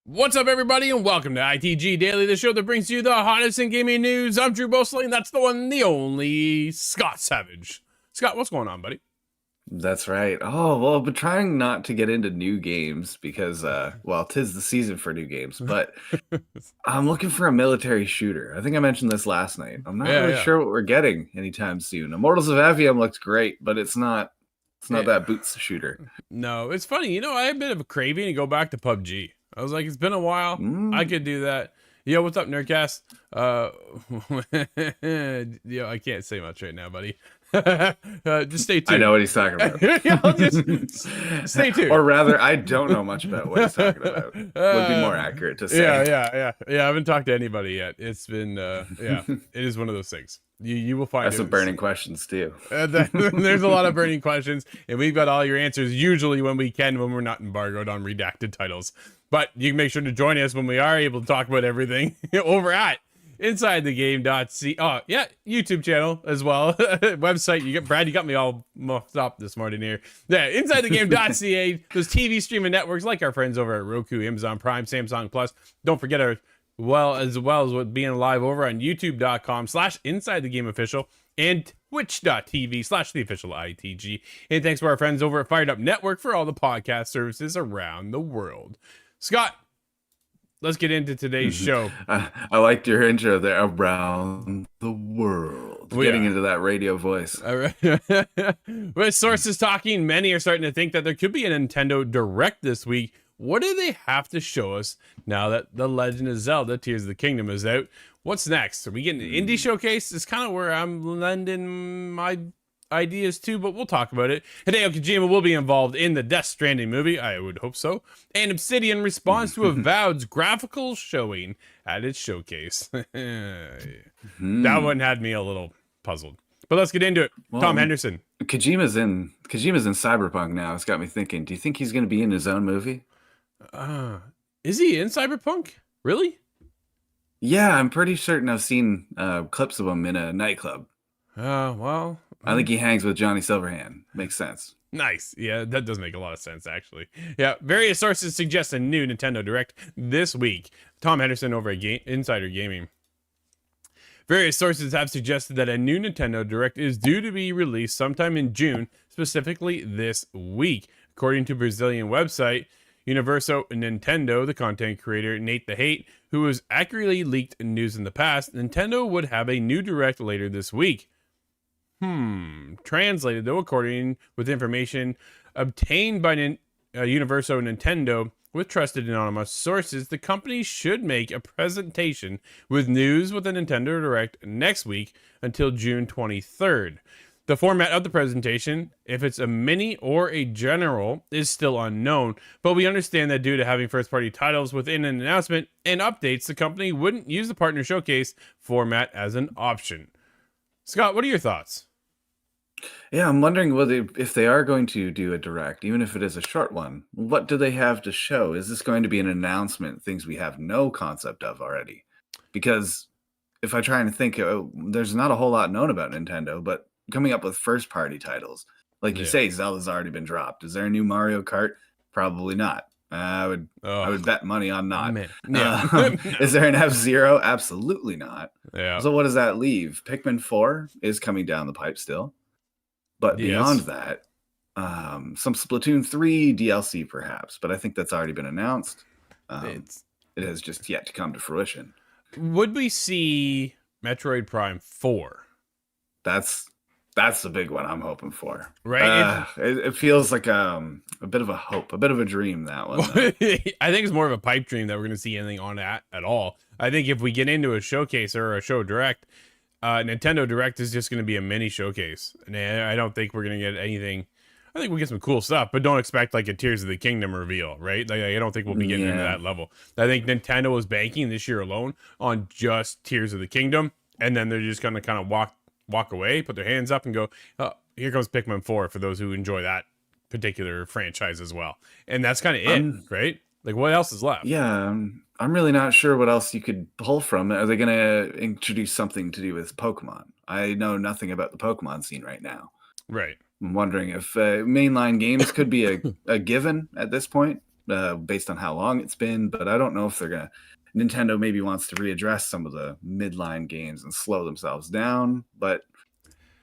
What's up, everybody, and welcome to ITG Daily, the show that brings you the hottest in gaming news. I'm Drew Bosley, and that's the one, the only Scott Savage. Scott, what's going on, buddy? That's right. Oh, well, I've been trying not to get into new games because, well, 'tis the season for new games, but I'm looking for a military shooter. I think I mentioned this last night. I'm not really sure what we're getting anytime soon. Immortals of Avium looks great, but it's not that boots shooter. No, it's funny. You know, I had a bit of a craving to go back to PUBG. I was like, it's been a while. I could do that. Yo, what's up, Nerdcast? Yo, I can't say much right now, buddy. Just stay tuned. I know what he's talking about. Just stay tuned. Or rather, I don't know much about what he's talking about. Would be more accurate to say. Yeah. I haven't talked to anybody yet. It's been, it is one of those things. You will find some burning questions too. There's a lot of burning questions, and we've got all your answers usually when we can, when we're not embargoed on redacted titles. But you can make sure to join us when we are able to talk about everything over at InsideTheGame.ca. Oh yeah, YouTube channel as well. Website. You got me all muffed up this morning here. Yeah, InsideTheGame.ca. Those TV streaming networks like our friends over at Roku, Amazon Prime, Samsung Plus. Don't forget as well as what being live over on YouTube.com/InsideTheGameOfficial and Twitch.tv/theofficialITG. And thanks to our friends over at Fired Up Network for all the podcast services around the world. Scott, let's get into today's show. I liked your intro there. Around the world. getting into that radio voice. With sources talking, many are starting to think that there could be a Nintendo Direct this week. What do they have to show us now that The Legend of Zelda Tears of the Kingdom is out? What's next? Are we getting an indie showcase? It's kind of where I'm lending my ideas too, but we'll talk about it. Hideo Kojima will be involved in the Death Stranding movie. I would hope so. And Obsidian responds to Avowed's graphical showing at its showcase. That one had me a little puzzled. But let's get into it. Well, Tom Henderson. Kojima's in Cyberpunk now. It's got me thinking, do you think he's going to be in his own movie? Is he in Cyberpunk? Really? Yeah, I'm pretty certain I've seen clips of him in a nightclub. Well, I think he hangs with Johnny Silverhand. Makes sense. Nice. Yeah, that does make a lot of sense, actually. Yeah, various sources suggest a new Nintendo Direct this week. Tom Henderson over at Insider Gaming. Various sources have suggested that a new Nintendo Direct is due to be released sometime in June, specifically this week. According to Brazilian website Universo Nintendo, the content creator Nate the Hate, who has accurately leaked news in the past, Nintendo would have a new Direct later this week. Translated, though, according with information obtained by Universo Nintendo with trusted anonymous sources, the company should make a presentation with news with a Nintendo Direct next week until June 23rd. The format of the presentation, if it's a mini or a general, is still unknown, but we understand that due to having first-party titles within an announcement and updates, the company wouldn't use the partner showcase format as an option. Scott, what are your thoughts? Yeah, I'm wondering if they are going to do a Direct, even if it is a short one, what do they have to show? Is this going to be an announcement, things we have no concept of already? Because if I try and think, there's not a whole lot known about Nintendo, but coming up with first-party titles, like you say, Zelda's already been dropped. Is there a new Mario Kart? Probably not. I would bet money on not. Is there an F-Zero? Absolutely not. Yeah. So what does that leave? Pikmin 4 is coming down the pipe still. But beyond that, some Splatoon 3 DLC perhaps. But I think that's already been announced. It has just yet to come to fruition. Would we see Metroid Prime 4? That's the big one I'm hoping for. Right? It feels like a bit of a hope, a bit of a dream, that one. I think it's more of a pipe dream that we're going to see anything on that at all. I think if we get into a showcase or a show direct, Nintendo Direct is just going to be a mini showcase. And I don't think we're going to get anything. I think we'll get some cool stuff, but don't expect like a Tears of the Kingdom reveal, right? Like, I don't think we'll be getting into that level. I think Nintendo is banking this year alone on just Tears of the Kingdom, and then they're just going to kind of walk away, put their hands up and go, oh, here comes Pikmin 4 for those who enjoy that particular franchise as well. And that's kind of it, right? Like, what else is left? Yeah, I'm really not sure what else you could pull from. Are they going to introduce something to do with Pokemon? I know nothing about the Pokemon scene right now. Right. I'm wondering if mainline games could be a given at this point, based on how long it's been. But I don't know if they're going to. Nintendo maybe wants to readdress some of the midline games and slow themselves down. But,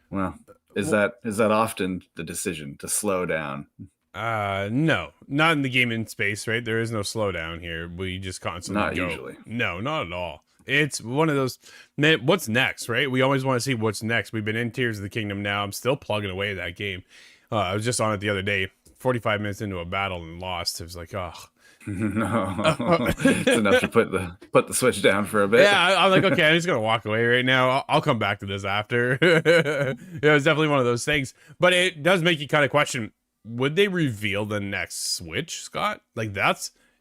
well, is that often the decision to slow down? No, not in the gaming space, right? There is no slowdown here. We just constantly go. Usually. No, not at all. It's one of those, man, what's next, right? We always want to see what's next. We've been in Tears of the Kingdom now. I'm still plugging away at that game. I was just on it the other day, 45 minutes into a battle and lost. It was like, oh. No, it's enough to put the Switch down for a bit. Yeah, I'm like, okay, I'm just gonna walk away right now. I'll come back to this after. It was definitely one of those things, but it does make you kind of question: would they reveal the next Switch, Scott? Like,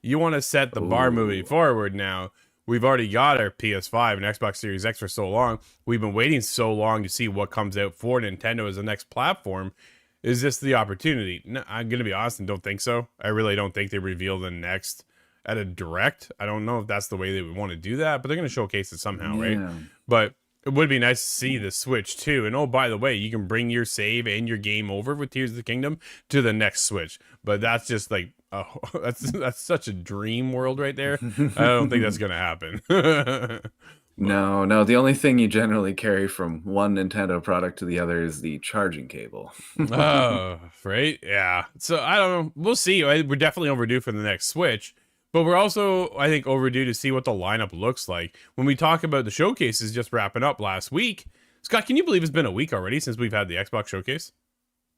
you want to set the bar moving forward now. We've already got our PS5 and Xbox Series X for so long. We've been waiting so long to see what comes out for Nintendo as the next platform. Is this the opportunity? No, I'm going to be honest and don't think so. I really don't think they reveal the next at a direct. I don't know if that's the way they would want to do that, but they're going to showcase it somehow, right? But it would be nice to see the Switch too. And oh, by the way, you can bring your save and your game over with Tears of the Kingdom to the next Switch. But that's just like, that's such a dream world right there. I don't think that's going to happen. No. The only thing you generally carry from one Nintendo product to the other is the charging cable. Oh, right? Yeah. So I don't know. We'll see. We're definitely overdue for the next Switch, but we're also, I think, overdue to see what the lineup looks like. When we talk about the showcases just wrapping up last week, Scott, can you believe it's been a week already since we've had the Xbox showcase?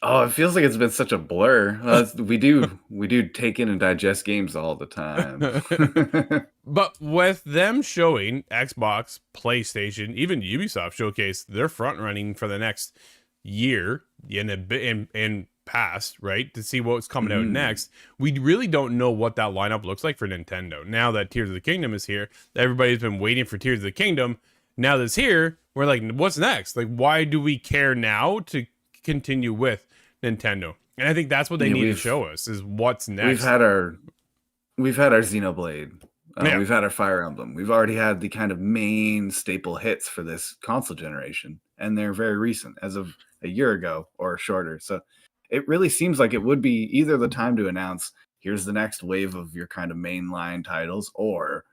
Oh, it feels like it's been such a blur. We do take in and digest games all the time. But with them showing Xbox, PlayStation, even Ubisoft showcase, they're front running for the next year in past, right? To see what's coming out next. We really don't know what that lineup looks like for Nintendo. Now that Tears of the Kingdom is here, everybody's been waiting for Tears of the Kingdom. Now that's here, we're like, what's next? Like, why do we care now to continue with Nintendo? And I think that's what they need to show us is what's next. We've had our Xenoblade. We've had our Fire Emblem. We've already had the kind of main staple hits for this console generation, and they're very recent, as of a year ago or shorter. So it really seems like it would be either the time to announce, here's the next wave of your kind of mainline titles, or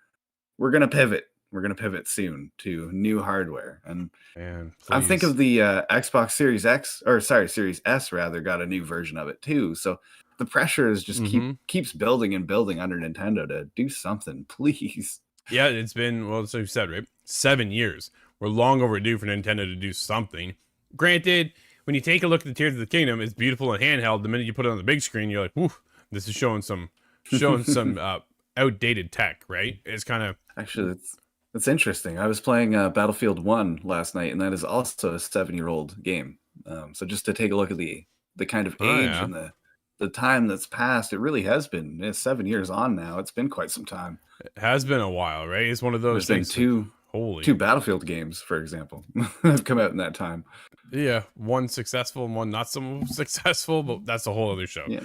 we're going to pivot. We're going to pivot soon to new hardware. And I'm thinking of the Xbox Series Series S rather, got a new version of it too. So the pressure is just keeps building and building under Nintendo to do something, please. Yeah, it's been, well, so you said, right? 7 years. We're long overdue for Nintendo to do something. Granted, when you take a look at the Tears of the Kingdom, it's beautiful and handheld. The minute you put it on the big screen, you're like, woof, this is showing some outdated tech, right? It's kind of... Actually, it's interesting. I was playing Battlefield 1 last night, and that is also a 7-year-old game. So just to take a look at the kind of age and the time that's passed, it really has been. It's 7 years on now. It's been quite some time. It has been a while, right? It's one of those things. Two Battlefield games, for example, have come out in that time. Yeah, one successful and one not so successful, but that's a whole other show. Yeah.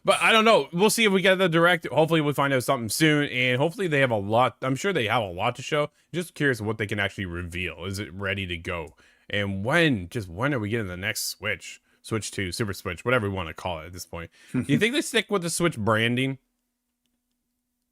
But I don't know. We'll see if we get the direct. Hopefully we'll find out something soon, and hopefully they have a lot. I'm sure they have a lot to show. Just curious what they can actually reveal. Is it ready to go? And when are we getting the next Switch? Switch 2, Super Switch, whatever we want to call it at this point. Do you think they stick with the Switch branding?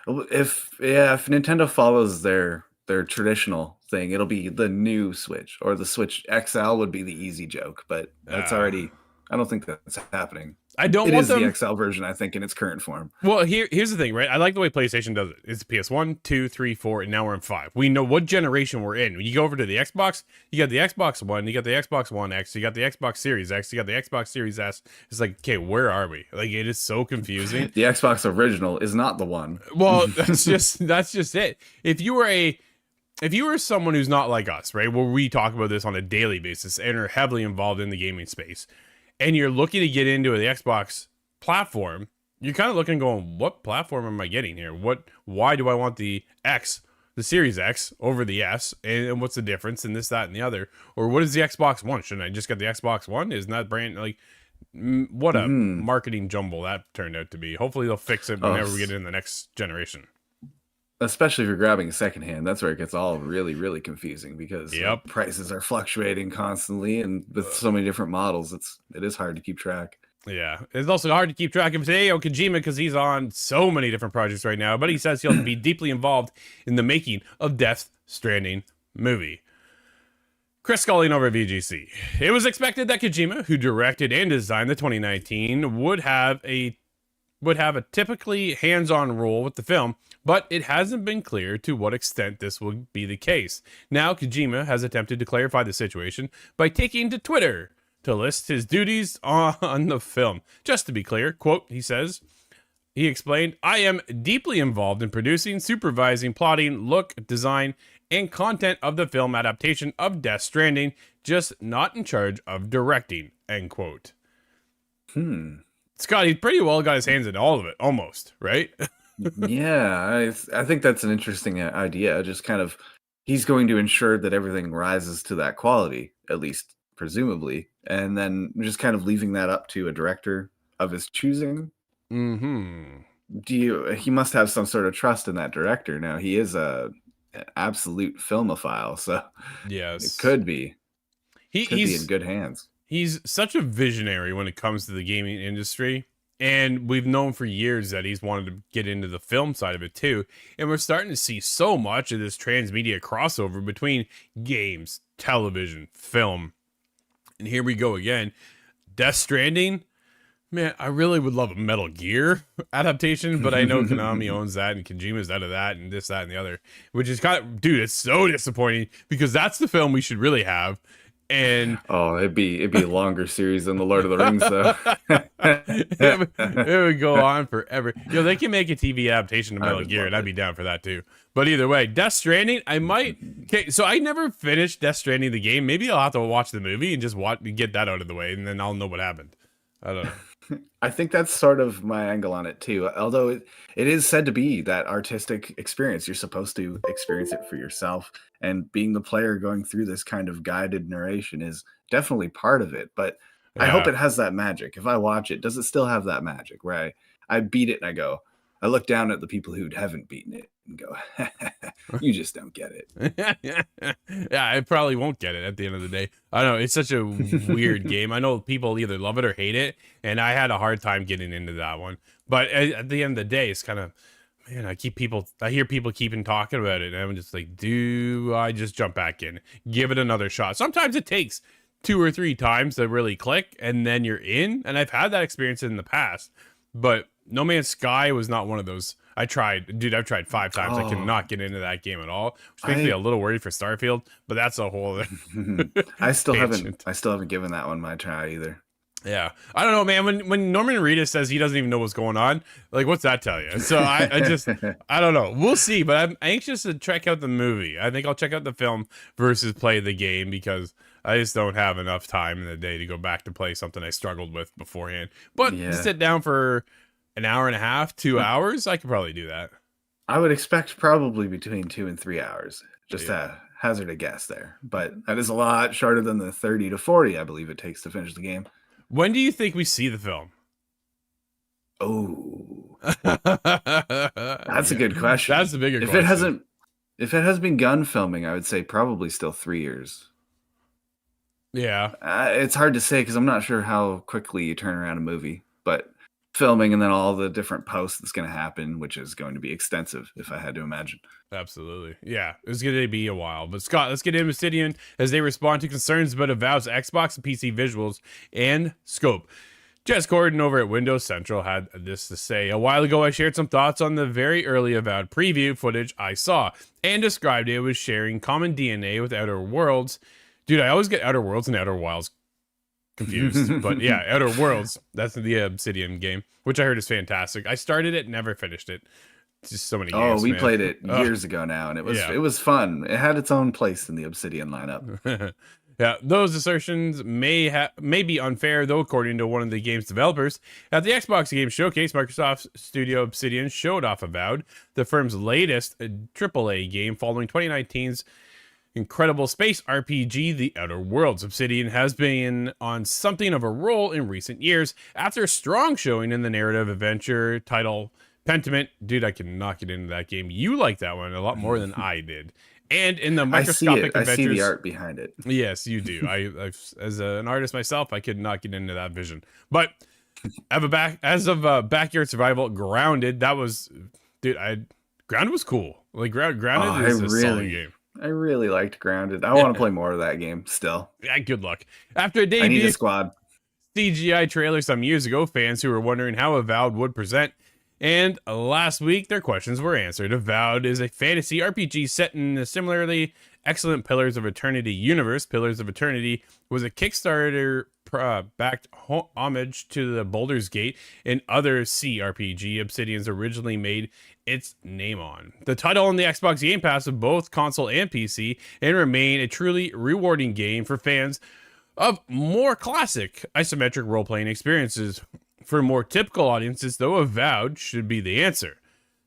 If Nintendo follows their traditional thing, it'll be the new Switch, or the Switch XL would be the easy joke, but that's already, I don't think that's happening. It is the XL version, I think, in its current form. Well, here's the thing, right? I like the way PlayStation does it. It's PS1, 2, 3, 4, and now we're in 5. We know what generation we're in. When you go over to the Xbox, you got the Xbox One, you got the Xbox One X, you got the Xbox Series X, you got the Xbox Series S. It's like, okay, where are we? Like, it is so confusing. The Xbox original is not the one. Well, that's just it. If you were someone who's not like us, right, where we talk about this on a daily basis and are heavily involved in the gaming space, and you're looking to get into the Xbox platform, you're kind of looking and going, what platform am I getting here? Why do I want the Series X over the S? And what's the difference in this, that, and the other? Or what is the Xbox One? Shouldn't I just get the Xbox One? Isn't that brand, like, what a marketing jumble that turned out to be. Hopefully they'll fix it whenever we get in the next generation. Especially if you're grabbing a secondhand, that's where it gets all really, really confusing, because prices are fluctuating constantly, and with so many different models, it is hard to keep track. Yeah, it's also hard to keep track of Hideo Kojima because he's on so many different projects right now, but he says he'll be deeply involved in the making of Death Stranding movie. Chris Scully over at VGC. It was expected that Kojima, who directed and designed the 2019, would have a typically hands-on role with the film, but it hasn't been clear to what extent this will be the case. Now, Kojima has attempted to clarify the situation by taking to Twitter to list his duties on the film. Just to be clear, quote, he explained, "I am deeply involved in producing, supervising, plotting, look, design, and content of the film adaptation of Death Stranding, just not in charge of directing," end quote. Scott, he pretty well got his hands in all of it, almost, right? Yeah, I think that's an interesting idea. Just kind of, he's going to ensure that everything rises to that quality, at least presumably, and then just kind of leaving that up to a director of his choosing. He must have some sort of trust in that director. Now, he is an absolute filmophile, so yes, it could be. He's be in good hands. He's such a visionary when it comes to the gaming industry, and we've known for years that he's wanted to get into the film side of it too, and we're starting to see so much of this transmedia crossover between games, television, film, and here we go again. Death Stranding, Man, I really would love a Metal Gear adaptation, but I know Konami owns that and Kojima's out of that and this, that, and the other, which is kind of, dude, it's so disappointing because that's the film we should really have. And oh, it'd be a longer series than the Lord of the Rings, though. it would go on forever. They can make a TV adaptation of Metal Gear, and I'd be down for that too. But either way, Death Stranding, I might. Okay, so I never finished Death Stranding the game. Maybe I'll have to watch the movie and just get that out of the way, and then I'll know what happened. I don't know. I think that's sort of my angle on it too. Although it is said to be that artistic experience, you're supposed to experience it for yourself, and being the player going through this kind of guided narration is definitely part of it. But I hope it has that magic. If I watch it, does it still have that magic where I beat it and I look down at the people who haven't beaten it and go, you just don't get it. Yeah, I probably won't get it at the end of the day. I don't know. It's such a weird game. I know people either love it or hate it, and I had a hard time getting into that one. But at the end of the day, it's kind of, man, I hear people keeping talking about it, and I'm just like, do I just jump back in, give it another shot? Sometimes it takes 2 or 3 times to really click, and then you're in. And I've had that experience in the past, but No Man's Sky was not one of those. I've tried 5 times. I cannot get into that game at all, which makes me a little worried for Starfield, but that's a whole other I still haven't given that one my try either. Yeah, I don't know, man. When Norman Reedus says he doesn't even know what's going on, like, what's that tell you? So I just I don't know. We'll see, but I'm anxious to check out the movie. I think I'll check out the film versus play the game because I just don't have enough time in the day to go back to play something I struggled with beforehand. But sit down for an hour and a half, 2 hours, I could probably do that. I would expect probably between 2 and 3 hours. Just a hazard a guess there, but that is a lot shorter than the 30 to 40 I believe it takes to finish the game. When do you think we see the film? Oh, that's a good question. That's the bigger question. If it has begun filming, I would say probably still 3 years. Yeah. It's hard to say because I'm not sure how quickly you turn around a movie, but filming and then all the different posts that's going to happen, which is going to be extensive if I had to imagine. Absolutely. Yeah, it's going to be a while. But Scott, let's get into Obsidian as they respond to concerns about Avowed's Xbox and PC visuals and scope. Jess Gordon over at Windows Central had this to say. A while ago, I shared some thoughts on the very early Avowed preview footage I saw and described it as sharing common DNA with Outer Worlds. Dude, I always get Outer Worlds and Outer Wilds confused, but yeah, Outer Worlds, that's the Obsidian game, which I heard is fantastic. I started it, never finished it. It's just so many games. We played it years ago now, and it was fun. It had its own place in the Obsidian lineup. Yeah, those assertions may be unfair, though, according to one of the game's developers. At the Xbox Game Showcase, Microsoft Studio Obsidian showed off Avowed, the firm's latest AAA game following 2019's incredible space RPG, The Outer Worlds. Obsidian has been on something of a roll in recent years after a strong showing in the narrative adventure title Pentiment. Dude, I cannot get into that game. You like that one a lot more than I did. And in the microscopic adventures, I see the art behind it. Yes, you do. I as an artist myself, I could not get into that vision. But as of Backyard Survival, Grounded, that was, dude, Grounded was cool. Like Grounded is a solid game. I really liked Grounded. I want to play more of that game still. Yeah, good luck. After a debut, I need a squad. CGI trailer some years ago, fans who were wondering how Avowed would present. And last week, their questions were answered. Avowed is a fantasy RPG set in a similarly excellent Pillars of Eternity universe. Pillars of Eternity was a Kickstarter-backed homage to the Baldur's Gate and other CRPG Obsidian's originally made its name on. The title on the Xbox Game Pass of both console and PC, and remain a truly rewarding game for fans of more classic isometric role-playing experiences. For more typical audiences, though, Avowed should be the answer.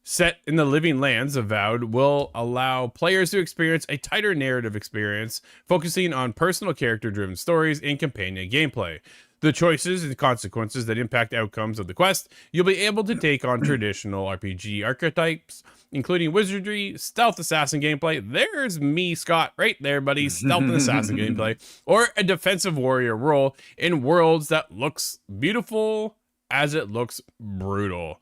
Set in the living lands, Avowed will allow players to experience a tighter narrative experience, focusing on personal character-driven stories and companion gameplay. The choices and consequences that impact outcomes of the quest, you'll be able to take on traditional RPG archetypes, including wizardry, stealth assassin gameplay. There's me, Scott, right there, buddy. Stealth and assassin gameplay. Or a defensive warrior role in worlds that looks beautiful as it looks brutal.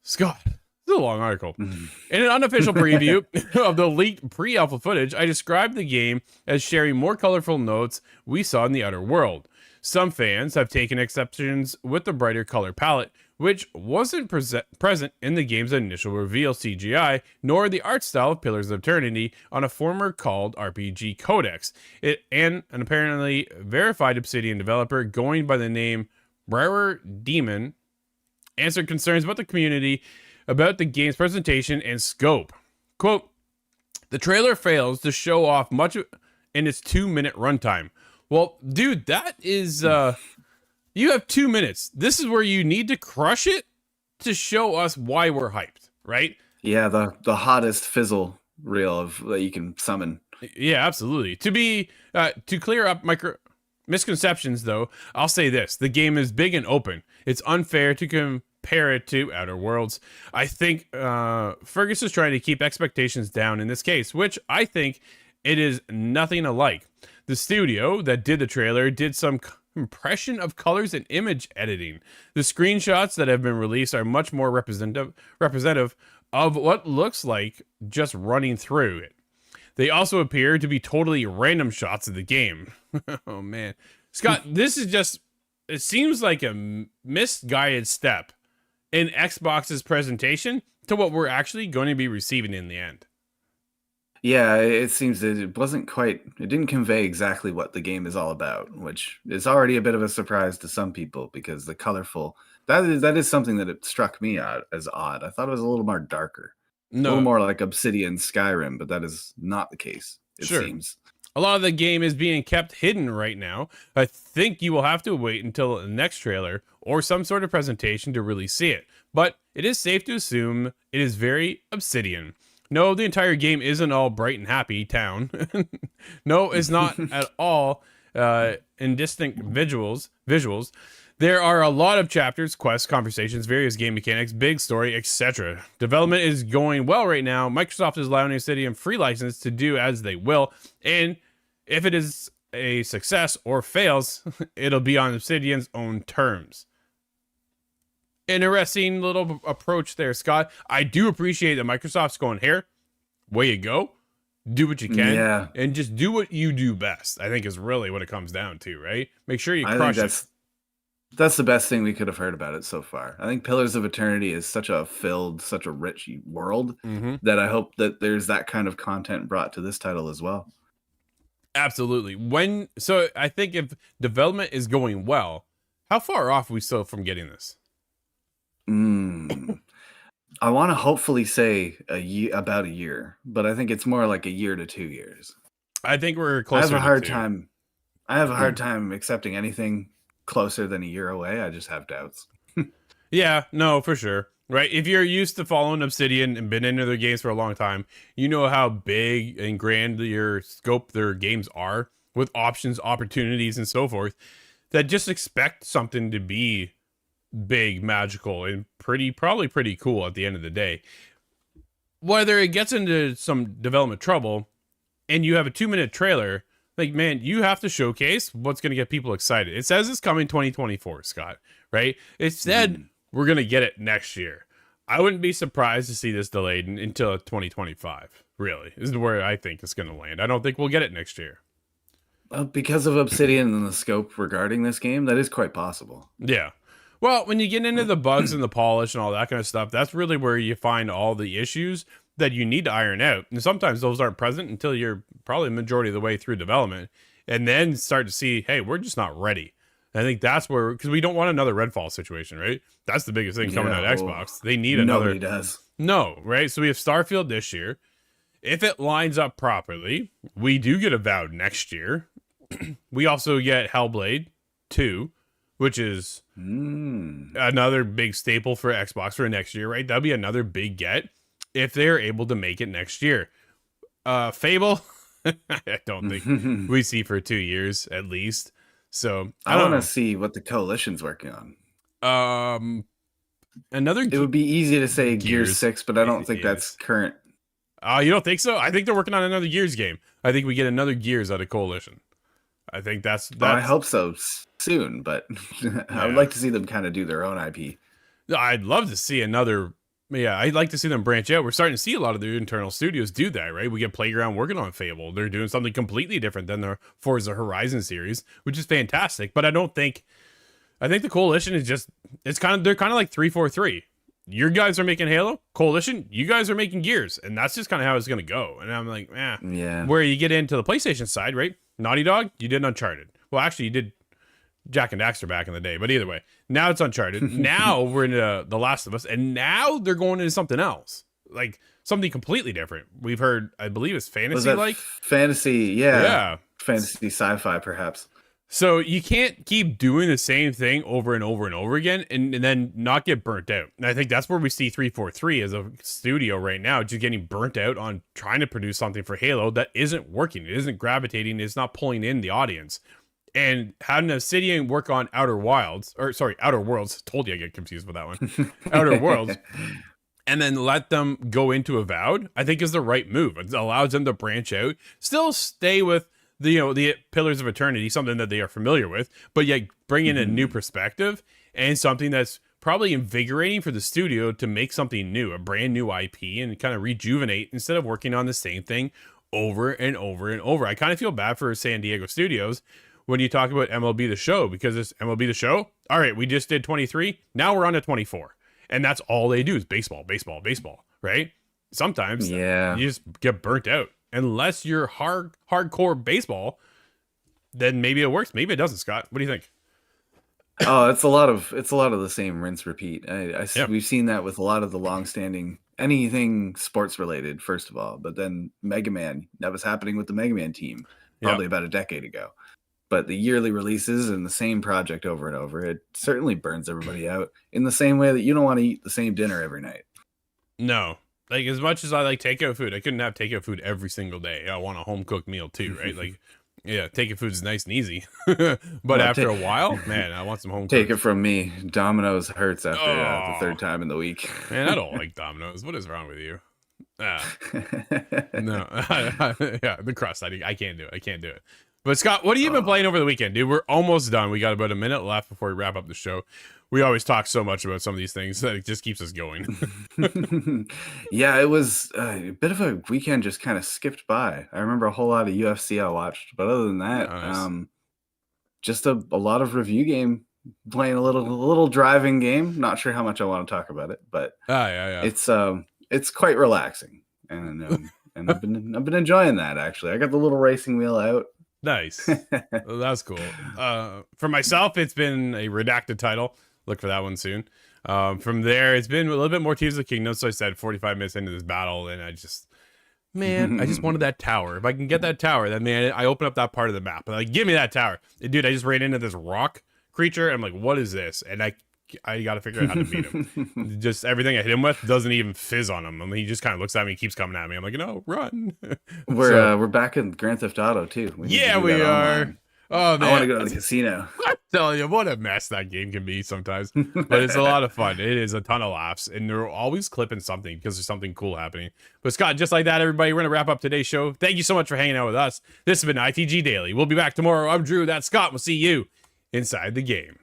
Scott, this is a long article. In an unofficial preview of the leaked pre-alpha footage, I described the game as sharing more colorful notes we saw in The Outer World. Some fans have taken exceptions with the brighter color palette, which wasn't present in the game's initial reveal CGI, nor the art style of Pillars of Eternity on a former called RPG Codex. And an apparently verified Obsidian developer going by the name Brewer Demon answered concerns about the community about the game's presentation and scope. Quote, the trailer fails to show off much in its 2-minute runtime. Well, dude, that is, you have 2 minutes. This is where you need to crush it to show us why we're hyped, right? Yeah, the hottest fizzle reel that you can summon. Yeah, absolutely. To clear up misconceptions, though, I'll say this. The game is big and open. It's unfair to compare it to Outer Worlds. I think Fergus is trying to keep expectations down in this case, which I think it is nothing alike. The studio that did the trailer did some compression of colors and image editing. The screenshots that have been released are much more representative of what looks like just running through it. They also appear to be totally random shots of the game. Oh, man. Scott, this is just, it seems like a misguided step in Xbox's presentation to what we're actually going to be receiving in the end. Yeah, it seems that it didn't convey exactly what the game is all about, which is already a bit of a surprise to some people because the colorful, that is something that it struck me out as odd. I thought it was a little more darker. A little more like Obsidian Skyrim, but that is not the case, it seems. A lot of the game is being kept hidden right now. I think you will have to wait until the next trailer or some sort of presentation to really see it. But it is safe to assume it is very Obsidian. No, the entire game isn't all bright and happy town. No, it's not at all in distinct visuals. There are a lot of chapters, quests, conversations, various game mechanics, big story, etc. Development is going well right now. Microsoft is allowing Obsidian free license to do as they will. And if it is a success or fails, it'll be on Obsidian's own terms. Interesting little approach there, Scott. I do appreciate that Microsoft's going, here, way you go. Do what you can. And just do what you do best, I think is really what it comes down to, right? Make sure you crush it. That's the best thing we could have heard about it so far. I think Pillars of Eternity is such a rich world that I hope that there's that kind of content brought to this title as well. Absolutely. So I think if development is going well, how far off are we still from getting this? I want to hopefully say about a year, but I think it's more like a year to 2 years. I think we're closer. I have a hard time accepting anything closer than a year away. I just have doubts. Yeah, no, for sure. Right. If you're used to following Obsidian and been into their games for a long time, you know how big and grand their scope their games are with options, opportunities, and so forth. That just expect something to be big, magical, and probably pretty cool at the end of the day. Whether it gets into some development trouble and you have a 2-minute trailer, like, man, you have to showcase what's going to get people excited. It says it's coming 2024, Scott, right? It said we're going to get it next year. I wouldn't be surprised to see this delayed until 2025, really. This is where I think it's going to land. I don't think we'll get it next year. Because of Obsidian and the scope regarding this game, that is quite possible. Yeah. Well, when you get into the bugs and the polish and all that kind of stuff, that's really where you find all the issues that you need to iron out. And sometimes those aren't present until you're probably the majority of the way through development and then start to see, hey, we're just not ready. And I think that's where, because we don't want another Redfall situation, right? That's the biggest thing coming out of Xbox. They need another. Nobody does. No, right? So we have Starfield this year. If it lines up properly, we do get Avowed next year. We also get Hellblade 2, which is another big staple for Xbox for next year, right? That'll be another big get if they're able to make it next year. Fable, I don't think we see for 2 years at least. So I want to see what the Coalition's working on. It would be easy to say Gears 6, but I don't think that's current. You don't think so? I think they're working on another Gears game. I think we get another Gears out of Coalition. I think that's I hope so soon, but I would like to see them kind of do their own IP. I'd love to see another Yeah, I'd like to see them branch out. We're starting to see a lot of the internal studios do that, right? We get Playground working on Fable. They're doing something completely different than the Forza Horizon series, which is fantastic. But I think the Coalition is just, they're kind of like 343. Your guys are making Halo, Coalition, you guys are making Gears, and that's just kind of how it's going to go. And I'm like, Yeah. Where you get into the PlayStation side, right? Naughty Dog, you did Uncharted. Well, actually, you did Jack and Daxter back in the day, but either way, now it's Uncharted. Now we're into The Last of Us, and now they're going into something else, like something completely different. We've heard, I believe it's fantasy, like fantasy, yeah, fantasy sci-fi, perhaps. So you can't keep doing the same thing over and over and over again, and then not get burnt out. And I think that's where we see 343 as a studio right now, just getting burnt out on trying to produce something for Halo that isn't working. It isn't gravitating. It's not pulling in the audience. And having Obsidian work on Outer Worlds. Told you I get confused with that one. Outer Worlds. And then let them go into Avowed, I think is the right move. It allows them to branch out, still stay with the Pillars of Eternity, something that they are familiar with, but yet bring in a new perspective and something that's probably invigorating for the studio to make something new, a brand new IP, and kind of rejuvenate instead of working on the same thing over and over and over. I kind of feel bad for San Diego Studios when you talk about MLB The Show, because it's MLB The Show. All right, we just did 23. Now we're on to 24. And that's all they do is baseball, baseball, baseball, right? Sometimes you just get burnt out. Unless you're hardcore baseball, then maybe it works. Maybe it doesn't, Scott. What do you think? Oh, it's a lot of the same rinse repeat. We've seen that with a lot of the long-standing anything sports related, first of all, but then Mega Man, that was happening with the Mega Man team probably about a decade ago. But the yearly releases and the same project over and over, it certainly burns everybody out in the same way that you don't want to eat the same dinner every night. No. Like, as much as I like takeout food, I couldn't have takeout food every single day. I want a home cooked meal too, right? Like, yeah, takeout food is nice and easy. But after a while, man, I want some home cooked. Take it from me. Domino's hurts after the third time in the week. Man, I don't like Domino's. What is wrong with you? No. Yeah, the crust. I can't do it. I can't do it. But Scott, what have you been playing over the weekend, dude? We're almost done. We got about a minute left before we wrap up the show. We always talk so much about some of these things that it just keeps us going. Yeah, it was a bit of a weekend just kind of skipped by. I remember a whole lot of UFC I watched, but other than that, just a lot of review game, playing a little driving game. Not sure how much I want to talk about it, but it's quite relaxing, and I've been enjoying that actually. I got the little racing wheel out. Nice. Well, that's cool. For myself, it's been a redacted title. Look for that one soon. From there, it's been a little bit more Tears of the Kingdom. So I said 45 minutes into this battle, and I just wanted that tower. If I can get that tower, then man, I open up that part of the map. I'm like, give me that tower. And dude, I just ran into this rock creature. I'm like, what is this? And I got to figure out how to beat him. Just everything I hit him with doesn't even fizz on him. I mean, he just kind of looks at me and keeps coming at me. I'm like, no, run. We're back in Grand Theft Auto too. We are. Online. Oh man, I want to go to the casino. I'm telling you, what a mess that game can be sometimes. But it's a lot of fun. It is a ton of laughs, and they're always clipping something because there's something cool happening. But Scott, just like that, everybody, we're gonna wrap up today's show. Thank you so much for hanging out with us. This has been ITG Daily. We'll be back tomorrow. I'm Drew. That's Scott. We'll see you inside the game.